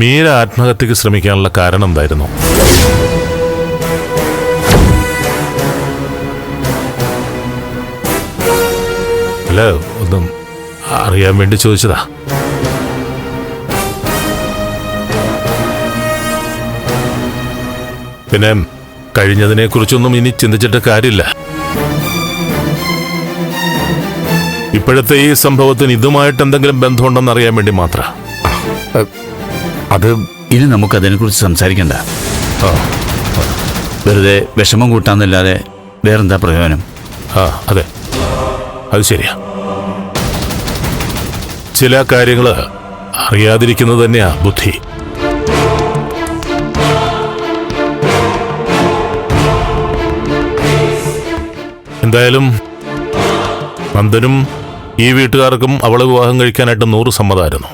മീര ആത്മഹത്യക്ക് ശ്രമിക്കാനുള്ള കാരണം എന്തായിരുന്നു? അല്ല, ഒന്നും അറിയാൻ വേണ്ടി ചോദിച്ചതാ. പിന്നെ കഴിഞ്ഞതിനെ കുറിച്ചൊന്നും ഇനി ചിന്തിച്ചിട്ട് കാര്യമില്ല. ഇപ്പോഴത്തെ ഈ സംഭവത്തിന് ഇതുമായിട്ട് എന്തെങ്കിലും ബന്ധമുണ്ടെന്ന് അറിയാൻ വേണ്ടി മാത്രം. അത് ഇനി നമുക്കതിനെക്കുറിച്ച് സംസാരിക്കണ്ട. വെറുതെ വിഷമം കൂട്ടാന്നല്ലാതെ വേറെന്താ പ്രയോജനം? അതെ, അത് ശരിയാ. ചില കാര്യങ്ങൾ അറിയാതിരിക്കുന്നത് തന്നെയാ ബുദ്ധി. എന്തായാലും നന്ദനും ഈ വീട്ടുകാർക്കും അവളെ വിവാഹം കഴിക്കാനായിട്ട് 100 സമ്മതമായിരുന്നു.